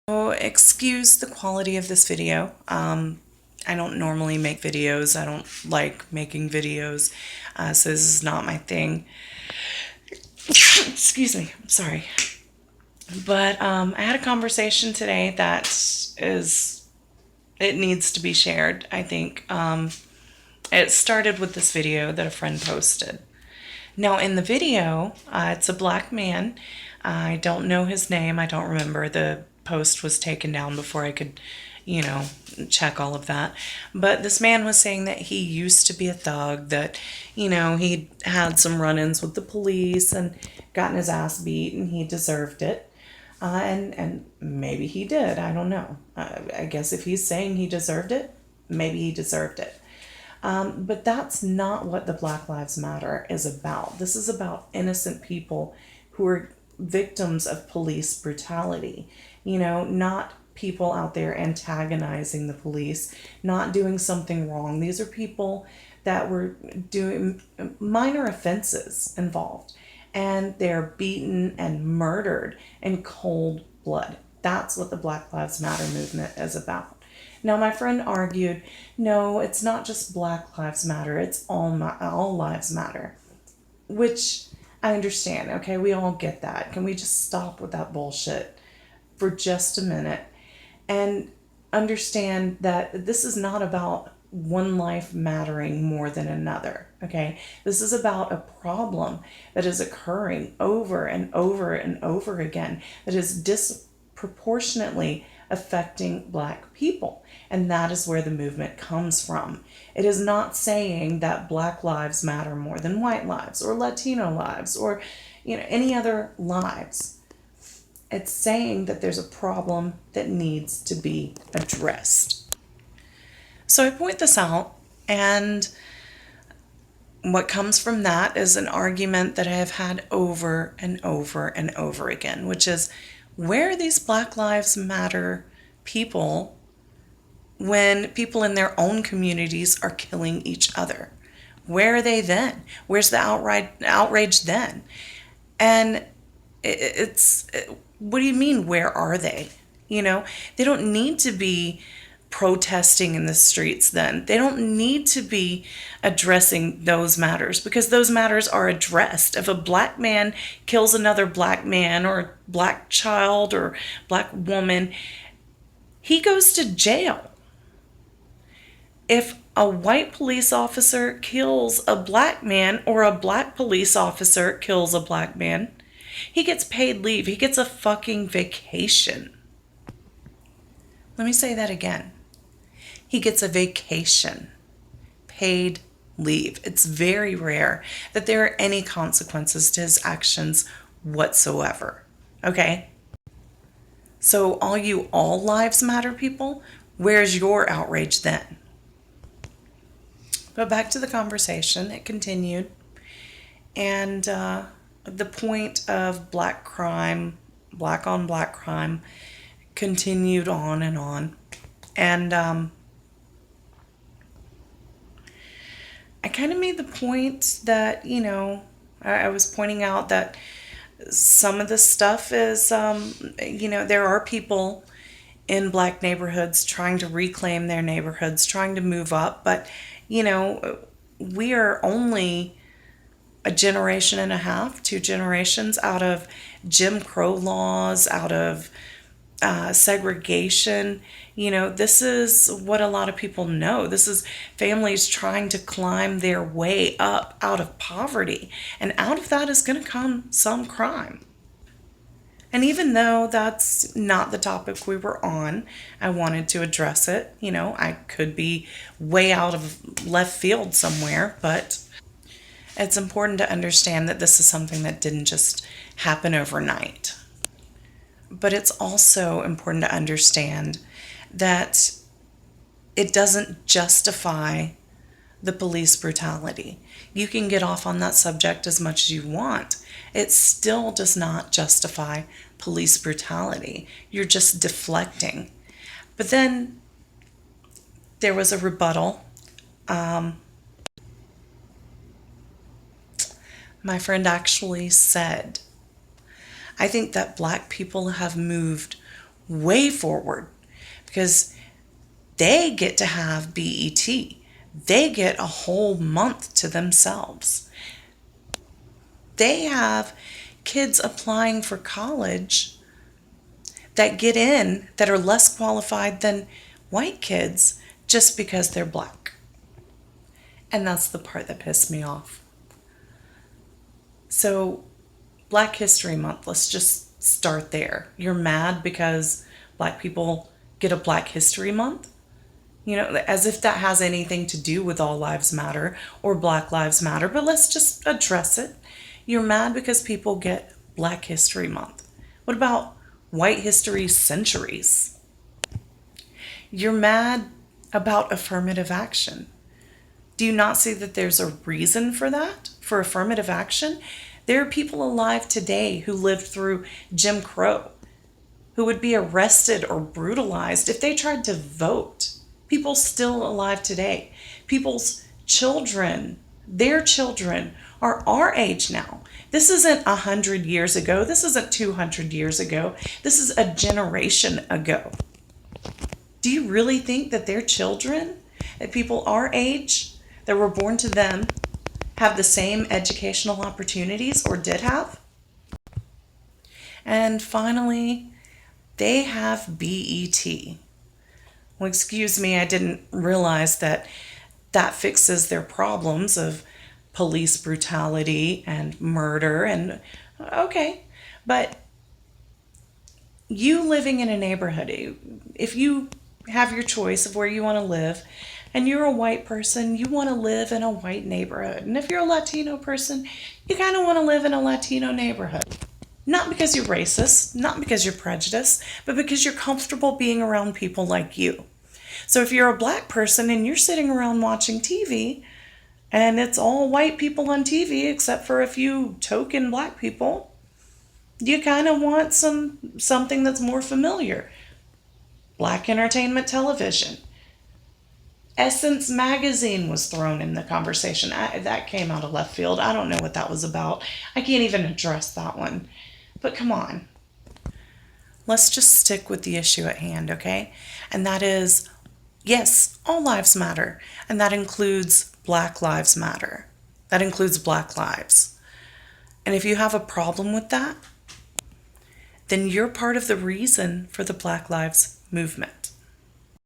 So excuse the quality of this video. I don't normally make videos. I don't like making videos, so this is not my thing. Excuse me, I'm sorry. But I had a conversation today that it needs to be shared, I think. It started with this video that a friend posted. Now, in the video, it's a black man. I don't know his name. I don't remember. The post was taken down before I could, check all of that. But this man was saying that he used to be a thug, that, he had some run ins with the police and gotten his ass beat and he deserved it. And maybe he did. I don't know. I guess if he's saying he deserved it, maybe he deserved it. But that's not what the Black Lives Matter is about. This is about innocent people who are victims of police brutality. Not people out there antagonizing the police, not doing something wrong. These are people that were doing minor offenses involved, and they're beaten and murdered in cold blood. That's what the Black Lives Matter movement is about. Now, my friend argued, no, it's not just Black Lives Matter, it's all lives matter, which I understand. Okay, we all get that. Can we just stop with that bullshit for just a minute and understand that this is not about one life mattering more than another? Okay, this is about a problem that is occurring over and over and over again, that is disproportionately affecting Black people. And that is where the movement comes from. It is not saying that Black lives matter more than white lives or Latino lives or any other lives. It's saying that there's a problem that needs to be addressed. So I point this out, and what comes from that is an argument that I have had over and over and over again, which is, where are these Black Lives Matter people when people in their own communities are killing each other? Where are they then? Where's the outrage then? And what do you mean, where are they? They don't need to be protesting in the streets then. They don't need to be addressing those matters, because those matters are addressed. If a Black man kills another Black man or Black child or Black woman, he goes to jail. If a white police officer kills a Black man or a Black police officer kills a Black man, he gets paid leave. He gets a fucking vacation. Let me say that again. He gets a vacation, paid leave. It's very rare that there are any consequences to his actions whatsoever. Okay? So all you all lives matter people, where's your outrage then? But back to the conversation, it continued. And the point of Black crime, Black on Black crime, continued on and on. And I kind of made the point that, I was pointing out that some of this stuff is, there are people in Black neighborhoods trying to reclaim their neighborhoods, trying to move up. But, we are only a generation and a half, 2 generations out of Jim Crow laws, out of segregation. This is what a lot of people know. This is families trying to climb their way up out of poverty. And out of that is going to come some crime. And even though that's not the topic we were on, I wanted to address it. I could be way out of left field somewhere, but it's important to understand that this is something that didn't just happen overnight. But it's also important to understand that it doesn't justify the police brutality. You can get off on that subject as much as you want. It still does not justify police brutality. You're just deflecting. But then there was a rebuttal. My friend actually said, I think that Black people have moved way forward because they get to have BET. They get a whole month to themselves. They have kids applying for college that get in that are less qualified than white kids just because they're black. And that's the part that pissed me off. So, Black History Month, let's just start there. You're mad because black people get a Black History Month? You know, as if that has anything to do with All Lives Matter or Black Lives Matter, but let's just address it. You're mad because people get Black History Month. What about White History Centuries? You're mad about affirmative action. Do you not see that there's a reason for that, for affirmative action? There are people alive today who lived through Jim Crow, who would be arrested or brutalized if they tried to vote. People still alive today. People's children, their children are our age now. This isn't 100 years ago. This isn't 200 years ago. This is a generation ago. Do you really think that their children, that people our age, that were born to them, have the same educational opportunities or did have? And finally, they have BET. Well, excuse me, I didn't realize that that fixes their problems of police brutality and murder. And okay, but you living in a neighborhood, if you have your choice of where you want to live, and you're a white person, you want to live in a white neighborhood. And if you're a Latino person, you kind of want to live in a Latino neighborhood. Not because you're racist, not because you're prejudiced, but because you're comfortable being around people like you. So if you're a black person and you're sitting around watching TV, and it's all white people on TV except for a few token black people, you kind of want something that's more familiar. Black entertainment television. Essence magazine was thrown in the conversation. That came out of left field. I don't know what that was about. I can't even address that one. But come on. Let's just stick with the issue at hand, okay? And that is, yes, all lives matter. And that includes Black Lives Matter. That includes Black lives. And if you have a problem with that, then you're part of the reason for the Black Lives movement.